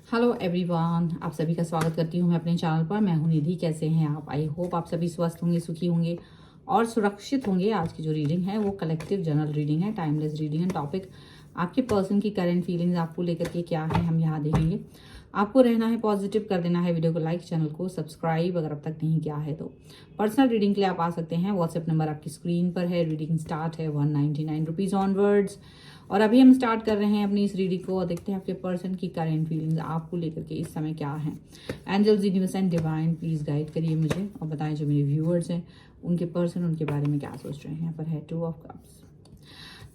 Hello everyone, आप सभी का स्वागत करती हूँ मैं अपने चैनल पर। मैं हूँ निधि। कैसे हैं आप? आई होप आप सभी स्वस्थ होंगे, सुखी होंगे और सुरक्षित होंगे। आज की जो रीडिंग है वो कलेक्टिव जनरल रीडिंग है, टाइमलेस रीडिंग है। टॉपिक आपके पर्सन की करंट फीलिंग्स आपको लेकर के क्या है, हम यहाँ देखेंगे। आपको रहना है पॉजिटिव, कर देना है वीडियो को लाइक, चैनल को सब्सक्राइब अगर अब तक नहीं किया है तो। पर्सनल रीडिंग के लिए आप आ सकते हैं। व्हाट्सएप नंबर आपकी स्क्रीन पर है। रीडिंग स्टार्ट है 199 रुपीज़ ऑनवर्ड्स। और अभी हम स्टार्ट कर रहे हैं अपनी इस रीडिंग को और देखते हैं आपके पर्सन की करेंट फीलिंग्स आपको लेकर के इस समय क्या है। Angels, universe and divine please guide करिए मुझे और बताएं जो मेरे व्यूअर्स हैं उनके पर्सन उनके बारे में क्या सोच रहे हैं। यहाँ पर है 2 ऑफ कप्स।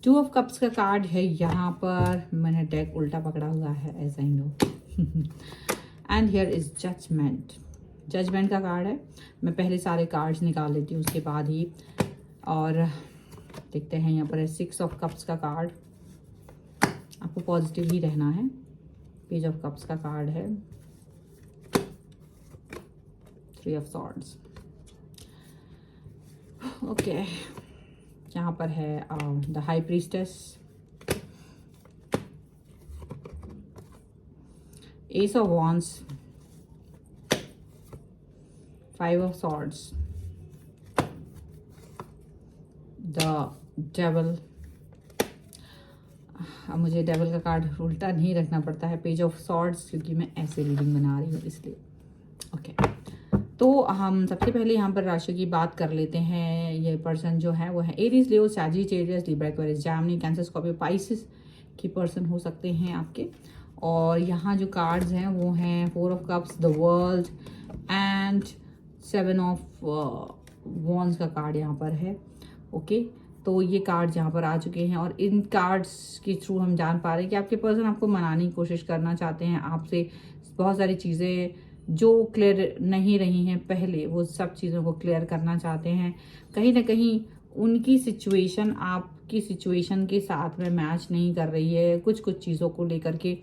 2 ऑफ कप्स का कार्ड है यहाँ पर। मैंने डेक उल्टा पकड़ा हुआ है, ऐसा ही no. And here is judgement. Judgement का कार्ड है। मैं पहले सारे कार्ड्स निकाल लेती हूँ उसके बाद ही। और देखते हैं यहाँ पर है 6 ऑफ कप्स का कार्ड। आपको पॉजिटिव ही रहना है। पेज ऑफ कप्स का कार्ड है। 3 ऑफ सॉर्ड्स। ओके, यहाँ पर है the high priestess, S of wands, 5 of swords, the devil. अब मुझे डेविल का कार्ड उल्टा नहीं रखना पड़ता है, पेज ऑफ सॉर्ड्स, क्योंकि मैं ऐसे रीडिंग बना रही हूँ इसलिए। ओके, तो हम सबसे पहले यहाँ पर राशि की बात कर लेते हैं। ये पर्सन जो है वो है Aries, Leo, Sagittarius, Libra, Aquarius, Gemini, Cancer, Scorpio, Pisces के पर्सन हो सकते हैं आपके। और यहाँ जो कार्ड्स हैं वो हैं 4 of cups, the world and 7 of wands का कार्ड यहाँ पर है। ओके, तो ये कार्ड यहाँ पर आ चुके हैं और इन कार्ड्स के थ्रू हम जान पा रहे हैं कि आपके पर्सन आपको मनाने की कोशिश करना चाहते हैं। आपसे बहुत सारी चीज़ें जो क्लियर नहीं रही हैं पहले, वो सब चीज़ों को क्लियर करना चाहते हैं। कहीं ना कहीं उनकी सिचुएशन आपकी सिचुएशन के साथ में मैच नहीं कर रही है कुछ कुछ चीज़ों को लेकर के,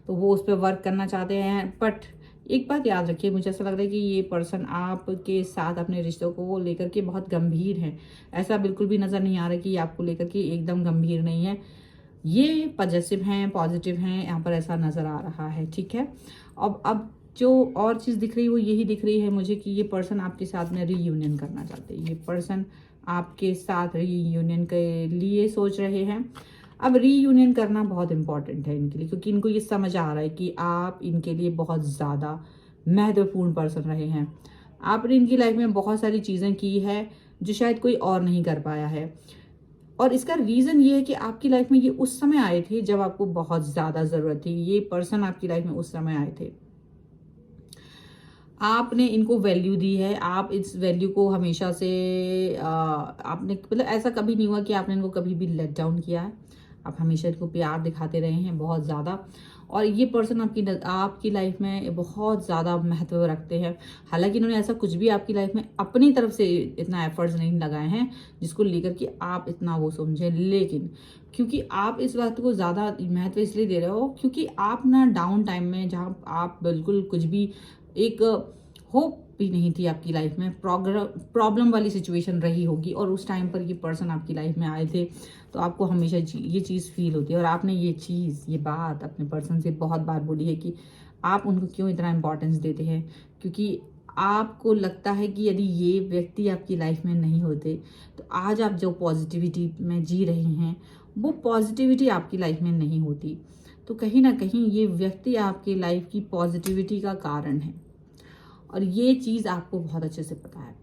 तो वो उस पर वर्क करना चाहते हैं। बट एक बात याद रखिए, मुझे ऐसा लग रहा है कि ये पर्सन आपके साथ अपने रिश्तों को लेकर के बहुत गंभीर है। ऐसा बिल्कुल भी नज़र नहीं आ रहा कि ये आपको लेकर के एकदम गंभीर नहीं है। ये पॉजिटिव हैं, पॉजिटिव हैं, यहाँ पर ऐसा नज़र आ रहा है। ठीक है, अब जो और चीज़ दिख रही है वो यही दिख रही है मुझे कि ये पर्सन आपके साथ में रीयूनियन करना चाहते हैं। ये पर्सन आपके साथ रीयूनियन के लिए सोच रहे हैं। अब रीयूनियन करना बहुत इंपॉर्टेंट है इनके लिए, क्योंकि इनको ये समझ आ रहा है कि आप इनके लिए बहुत ज़्यादा महत्वपूर्ण पर्सन रहे हैं। आपने इनकी लाइफ में बहुत सारी चीज़ें की है जो शायद कोई और नहीं कर पाया है। और इसका रीज़न ये है कि आपकी लाइफ में ये उस समय आए थे जब आपको बहुत ज़्यादा ज़रूरत थी। ये पर्सन आपकी लाइफ में उस समय आए थे, आपने इनको वैल्यू दी है। आप इस वैल्यू को हमेशा से आपने मतलब ऐसा कभी नहीं हुआ कि आपने इनको कभी भी लेट डाउन किया है। आप हमेशा इनको प्यार दिखाते रहे हैं बहुत ज़्यादा। और ये पर्सन आपकी लाइफ में बहुत ज़्यादा महत्व रखते हैं। हालांकि इन्होंने ऐसा कुछ भी आपकी लाइफ में अपनी तरफ से इतना एफर्ट्स नहीं लगाए हैं जिसको लेकर कि आप इतना वो समझें, लेकिन क्योंकि आप इस बात को ज़्यादा महत्व इसलिए दे रहे हो क्योंकि आप ना डाउन टाइम में, जहाँ आप बिल्कुल कुछ भी एक होप भी नहीं थी आपकी लाइफ में, प्रॉब्लम वाली सिचुएशन रही होगी और उस टाइम पर ये पर्सन आपकी लाइफ में आए थे, तो आपको हमेशा ये चीज़ फील होती है। और आपने ये बात अपने पर्सन से बहुत बार बोली है कि आप उनको क्यों इतना इम्पोर्टेंस देते हैं, क्योंकि आपको लगता है कि यदि ये व्यक्ति आपकी लाइफ में नहीं होते तो आज आप जो पॉजिटिविटी में जी रहे हैं वो पॉजिटिविटी आपकी लाइफ में नहीं होती। तो कहीं ना कहीं ये व्यक्ति आपकी लाइफ की पॉजिटिविटी का कारण है और ये चीज़ आपको बहुत अच्छे से पता है।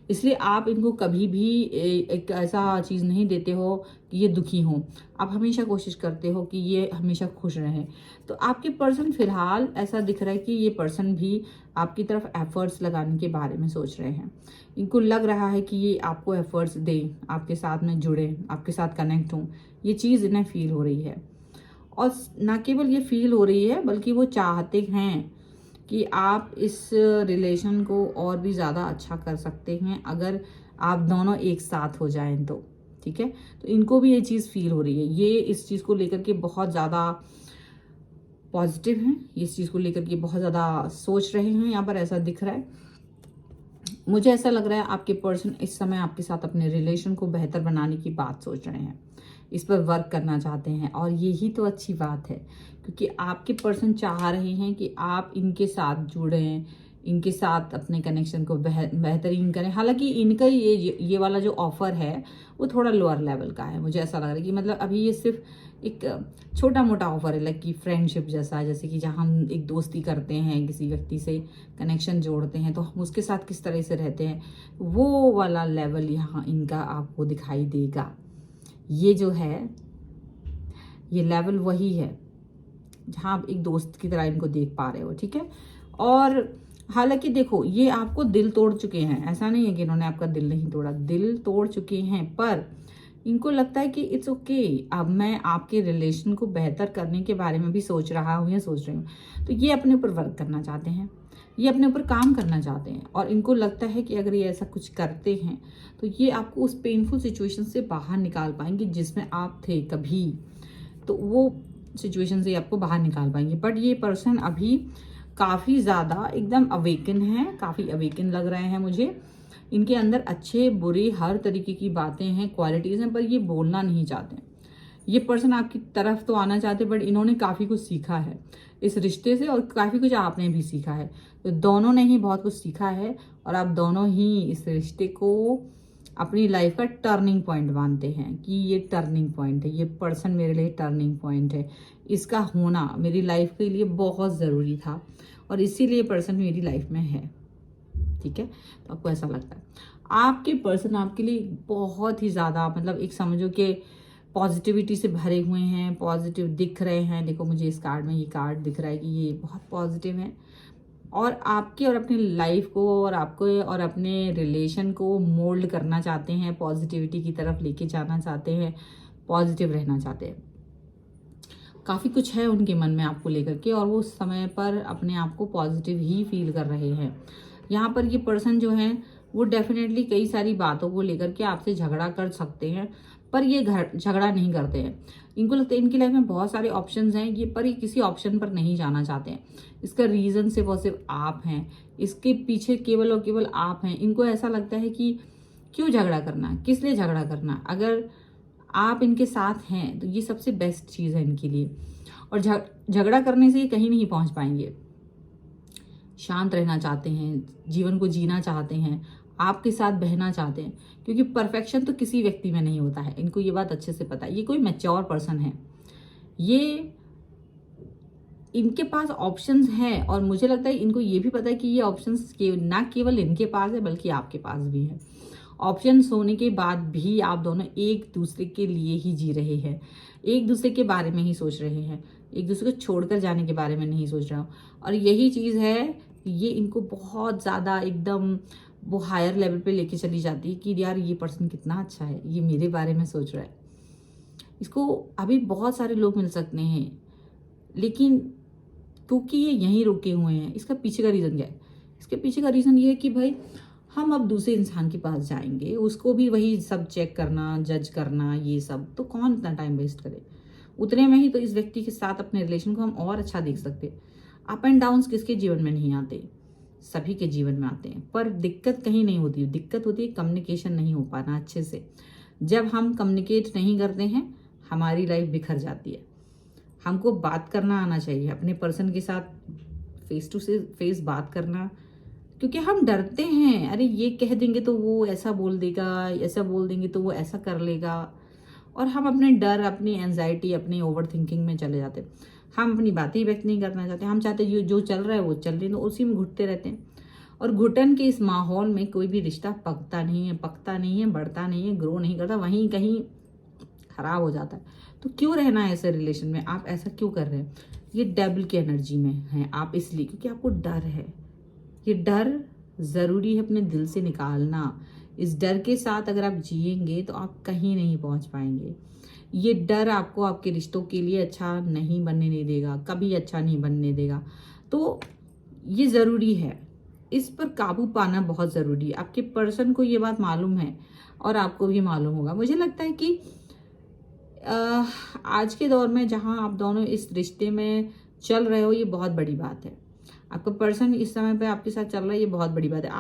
इसलिए आप इनको कभी भी एक ऐसा चीज़ नहीं देते हो कि ये दुखी हो। आप हमेशा कोशिश करते हो कि ये हमेशा खुश रहें। तो आपके पर्सन फिलहाल ऐसा दिख रहा है कि ये पर्सन भी आपकी तरफ एफर्ट्स लगाने के बारे में सोच रहे हैं। इनको लग रहा है कि ये आपको एफर्ट्स दें, आपके साथ में जुड़े, आपके साथ कनेक्ट हों। ये चीज़ इन्हें फील हो रही है। और ना केवल ये फील हो रही है बल्कि वो चाहते हैं कि आप इस रिलेशन को और भी ज़्यादा अच्छा कर सकते हैं अगर आप दोनों एक साथ हो जाएं तो। ठीक है, तो इनको भी ये चीज़ फील हो रही है। ये इस चीज़ को लेकर के बहुत ज़्यादा पॉजिटिव हैं, इस चीज़ को लेकर के बहुत ज़्यादा सोच रहे हैं। यहाँ पर ऐसा दिख रहा है, मुझे ऐसा लग रहा है आपके पर्सन इस समय आपके साथ अपने रिलेशन को बेहतर बनाने की बात सोच रहे हैं। इस पर वर्क करना चाहते हैं। और यही तो अच्छी बात है, क्योंकि आपके पर्सन चाह रहे हैं कि आप इनके साथ जुड़ें, इनके साथ अपने कनेक्शन को बेहतरीन करें। हालांकि इनका ये वाला जो ऑफर है वो थोड़ा लोअर लेवल का है, मुझे ऐसा लग रहा है कि मतलब अभी ये सिर्फ एक छोटा मोटा ऑफर है, लाइक कि फ्रेंडशिप जैसा, जैसे कि जहाँ हम एक दोस्ती करते हैं, किसी व्यक्ति से कनेक्शन जोड़ते हैं तो हम उसके साथ किस तरह से रहते हैं, वो वाला लेवल यहाँ इनका आपको दिखाई देगा। ये जो है ये लेवल वही है जहाँ आप एक दोस्त की तरह इनको देख पा रहे हो, ठीक है। और हालांकि देखो ये आपको दिल तोड़ चुके हैं, ऐसा नहीं है कि इन्होंने आपका दिल नहीं तोड़ा, दिल तोड़ चुके हैं, पर इनको लगता है कि इट्स ओके, अब मैं आपके रिलेशन को बेहतर करने के बारे में भी सोच रहा हूँ या सोच रही हूँ। तो ये अपने ऊपर वर्क करना चाहते हैं, ये अपने ऊपर काम करना चाहते हैं, और इनको लगता है कि अगर ये ऐसा कुछ करते हैं तो ये आपको उस पेनफुल सिचुएशन से बाहर निकाल पाएंगे जिसमें आप थे कभी, तो वो सिचुएशन से आपको बाहर निकाल पाएंगे। बट ये पर्सन अभी काफ़ी ज़्यादा एकदम अवेकन है, काफ़ी अवेकन लग रहे हैं मुझे। इनके अंदर अच्छे बुरे हर तरीके की बातें हैं, क्वालिटीज़ हैं, पर ये बोलना नहीं चाहते। ये पर्सन आपकी तरफ तो आना चाहते, बट इन्होंने काफ़ी कुछ सीखा है इस रिश्ते से, और काफ़ी कुछ आपने भी सीखा है। तो दोनों ने ही बहुत कुछ सीखा है, और आप दोनों ही इस रिश्ते को अपनी लाइफ का टर्निंग पॉइंट मानते हैं कि ये टर्निंग पॉइंट है, ये पर्सन मेरे लिए टर्निंग पॉइंट है, इसका होना मेरी लाइफ के लिए बहुत ज़रूरी था, और इसीलिए पर्सन मेरी लाइफ में है, ठीक है। तो आपको ऐसा लगता है आपके पर्सन आपके लिए बहुत ही ज़्यादा, मतलब एक समझो कि पॉजिटिविटी से भरे हुए हैं, पॉजिटिव दिख रहे हैं। देखो मुझे इस कार्ड में ये कार्ड दिख रहा है कि ये बहुत पॉजिटिव है, और आपके और अपनी लाइफ को और आपको और अपने रिलेशन को मोल्ड करना चाहते हैं, पॉजिटिविटी की तरफ लेके जाना चाहते हैं, पॉजिटिव रहना चाहते हैं। काफ़ी कुछ है उनके मन में आपको लेकर के, और वो उस समय पर अपने आप को पॉजिटिव ही फील कर रहे हैं। यहाँ पर ये पर्सन जो है वो डेफिनेटली कई सारी बातों को लेकर के आपसे झगड़ा कर सकते हैं, पर ये झगड़ा नहीं करते हैं। इनको लगता है इनकी लाइफ में बहुत सारे ऑप्शंस हैं, ये पर ये किसी ऑप्शन पर नहीं जाना चाहते हैं। इसका रीज़न सिर्फ और सिर्फ आप हैं, इसके पीछे केवल और केवल आप हैं। इनको ऐसा लगता है कि क्यों झगड़ा करना, किस लिए झगड़ा करना, अगर आप इनके साथ हैं तो ये सबसे बेस्ट चीज़ है इनके लिए। और झगड़ा करने से ये कहीं नहीं पहुंच पाएंगे। शांत रहना चाहते हैं, जीवन को जीना चाहते हैं, आपके साथ बहना चाहते हैं, क्योंकि परफेक्शन तो किसी व्यक्ति में नहीं होता है, इनको ये बात अच्छे से पता है। ये कोई मैच्योर पर्सन है, ये इनके पास ऑप्शंस हैं, और मुझे लगता है इनको ये भी पता है कि ये ऑप्शंस ना केवल इनके पास है बल्कि आपके पास भी है। ऑप्शंस होने के बाद भी आप दोनों एक दूसरे के लिए ही जी रहे हैं, एक दूसरे के बारे में ही सोच रहे हैं, एक दूसरे को छोड़कर जाने के बारे में नहीं सोच रहा हूँ। और यही चीज़ है, ये इनको बहुत ज़्यादा एकदम वो हायर लेवल पे लेके चली जाती है कि यार ये पर्सन कितना अच्छा है, ये मेरे बारे में सोच रहा है। इसको अभी बहुत सारे लोग मिल सकते हैं, लेकिन क्योंकि ये यहीं रुके हुए हैं, इसका पीछे का रीज़न क्या है? इसके पीछे का रीज़न ये है कि भाई हम अब दूसरे इंसान के पास जाएंगे, उसको भी वही सब चेक करना, जज करना, ये सब तो कौन इतना टाइम वेस्ट करे। उतने में ही तो इस व्यक्ति के साथ अपने रिलेशन को हम और अच्छा देख सकते। अप एंड डाउन्स किसके जीवन में नहीं आते, सभी के जीवन में आते हैं, पर दिक्कत कहीं नहीं होती। दिक्कत होती है कम्युनिकेशन नहीं हो पाना अच्छे से। जब हम कम्युनिकेट नहीं करते हैं हमारी लाइफ बिखर जाती है। हमको बात करना आना चाहिए अपने पर्सन के साथ, फेस टू फेस बात करना, क्योंकि हम डरते हैं, अरे ये कह देंगे तो वो ऐसा बोल देगा, ऐसा बोल देंगे तो वो ऐसा कर लेगा, और हम अपने डर, अपनी एंजाइटी, अपनी ओवर थिंकिंग में चले जाते हैं। हम अपनी बातें व्यक्त नहीं करना चाहते, हम चाहते हैं जो चल रहा है वो चल रही है, तो उसी में घुटते रहते हैं। और घुटन के इस माहौल में कोई भी रिश्ता पकता नहीं है, बढ़ता नहीं है, ग्रो नहीं करता, वहीं कहीं खराब हो जाता है। तो क्यों रहना है ऐसे रिलेशन में, आप ऐसा क्यों कर रहे हैं? ये डेविल की एनर्जी में हैं आप, इसलिए क्योंकि आपको डर है। ये डर ज़रूरी है अपने दिल से निकालना। इस डर के साथ अगर आप जिएंगे तो आप कहीं नहीं पहुंच पाएंगे। ये डर आपको आपके रिश्तों के लिए अच्छा नहीं बनने नहीं देगा, कभी अच्छा नहीं बनने देगा। तो ये ज़रूरी है, इस पर काबू पाना बहुत ज़रूरी है। आपके पर्सन को ये बात मालूम है और आपको भी मालूम होगा। मुझे लगता है कि आज के दौर में जहाँ आप दोनों इस रिश्ते में चल रहे हो, ये बहुत बड़ी बात है। आपका पर्सन इस समय पे आपके साथ चल रहा है, ये बहुत बड़ी बात है।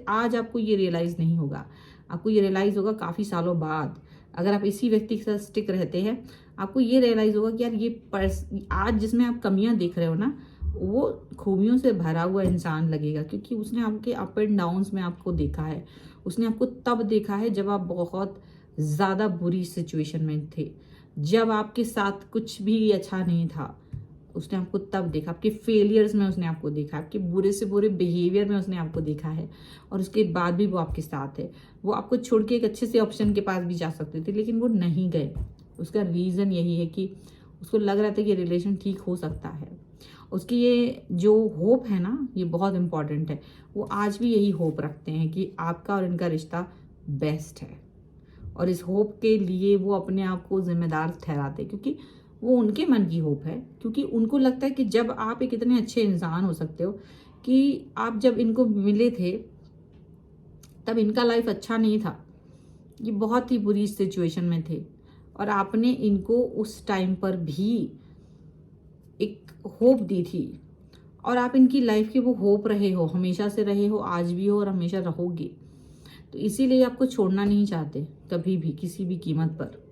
आज आपको ये रियलाइज़ नहीं होगा, आपको ये रियलाइज़ होगा काफ़ी सालों बाद, अगर आप इसी व्यक्ति के साथ स्टिक रहते हैं, आपको ये रियलाइज होगा कि यार ये आज जिसमें आप कमियां देख रहे हो ना, वो खूबियों से भरा हुआ इंसान लगेगा, क्योंकि उसने आपके अप एंड डाउन्स में आपको देखा है। उसने आपको तब देखा है जब आप बहुत ज़्यादा बुरी सिचुएशन में थे, जब आपके साथ कुछ भी अच्छा नहीं था। उसने आपको तब देखा, आपके फेलियर्स में उसने आपको देखा, आपके बुरे से बुरे बिहेवियर में उसने आपको देखा है, और उसके बाद भी वो आपके साथ है। वो आपको छोड़ के एक अच्छे से ऑप्शन के पास भी जा सकते थे, लेकिन वो नहीं गए। उसका रीज़न यही है कि उसको लग रहा था कि रिलेशन ठीक हो सकता है। उसकी ये जो होप है ना, ये बहुत इंपॉर्टेंट है। वो आज भी यही होप रखते हैं कि आपका और इनका रिश्ता बेस्ट है, और इस होप के लिए वो अपने आप को जिम्मेदार ठहराते, क्योंकि वो उनके मन की होप है। क्योंकि उनको लगता है कि जब आप एक इतने अच्छे इंसान हो सकते हो कि आप जब इनको मिले थे तब इनका लाइफ अच्छा नहीं था, ये बहुत ही बुरी सिचुएशन में थे, और आपने इनको उस टाइम पर भी एक होप दी थी, और आप इनकी लाइफ के वो होप रहे हो, हमेशा से रहे हो, आज भी हो और हमेशा रहोगे। तो इसीलिए आपको छोड़ना नहीं चाहते कभी भी, किसी भी कीमत पर।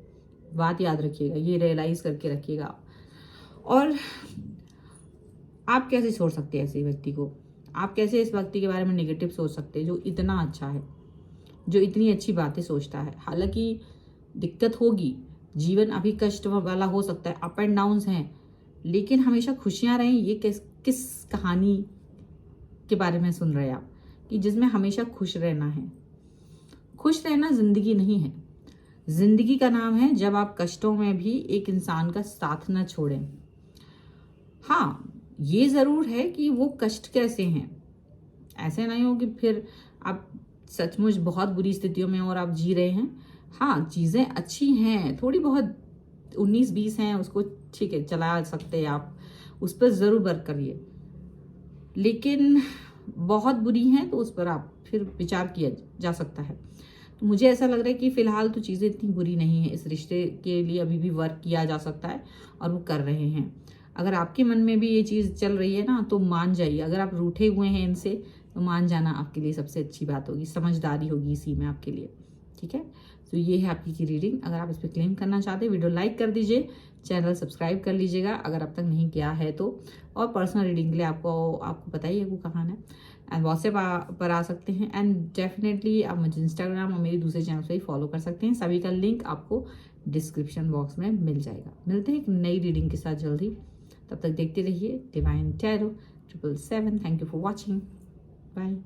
बात याद रखिएगा, ये रियलाइज करके रखिएगा। और आप कैसे छोड़ सकते हैं ऐसे व्यक्ति को? आप कैसे इस व्यक्ति के बारे में नेगेटिव सोच सकते हैं जो इतना अच्छा है, जो इतनी अच्छी बातें सोचता है? हालांकि दिक्कत होगी, जीवन अभी कष्ट वाला हो सकता है, अप एंड डाउन्स हैं, लेकिन हमेशा खुशियां रहें। ये किस कहानी के बारे में सुन रहे हैं आप, कि जिसमें हमेशा खुश रहना है? खुश रहना जिंदगी नहीं है। जिंदगी का नाम है जब आप कष्टों में भी एक इंसान का साथ न छोड़ें। हाँ, ये जरूर है कि वो कष्ट कैसे हैं, ऐसे नहीं हो कि फिर आप सचमुच बहुत बुरी स्थितियों में और आप जी रहे हैं। हाँ, चीज़ें अच्छी हैं, थोड़ी बहुत 19-20 हैं, उसको ठीक है चला सकते हैं आप, उस पर ज़रूर वर्क करिए। लेकिन बहुत बुरी हैं तो उस पर आप फिर विचार किया जा सकता है। तो मुझे ऐसा लग रहा है कि फ़िलहाल तो चीज़ें इतनी बुरी नहीं है, इस रिश्ते के लिए अभी भी वर्क किया जा सकता है, और वो कर रहे हैं। अगर आपके मन में भी ये चीज़ चल रही है ना, तो मान जाइए। अगर आप रूठे हुए हैं इनसे, तो मान जाना आपके लिए सबसे अच्छी बात होगी, समझदारी होगी इसी में आपके लिए। ठीक है, तो ये है आपकी की रीडिंग। अगर आप इस पर क्लेम करना चाहते हैं, वीडियो लाइक कर दीजिए, चैनल सब्सक्राइब कर लीजिएगा अगर अब तक नहीं किया है तो। और पर्सनल रीडिंग के लिए आपको पता ही है वो कहाँ है, एंड व्हाट्सएप पर आ सकते हैं, एंड डेफिनेटली आप मुझे इंस्टाग्राम और मेरे दूसरे चैनल से ही फॉलो कर सकते हैं। सभी का लिंक आपको डिस्क्रिप्शन बॉक्स में मिल जाएगा। मिलते हैं एक नई रीडिंग के साथ जल्दी, तब तक देखते रहिए Divine Tarot 777। Thank you for watching, bye.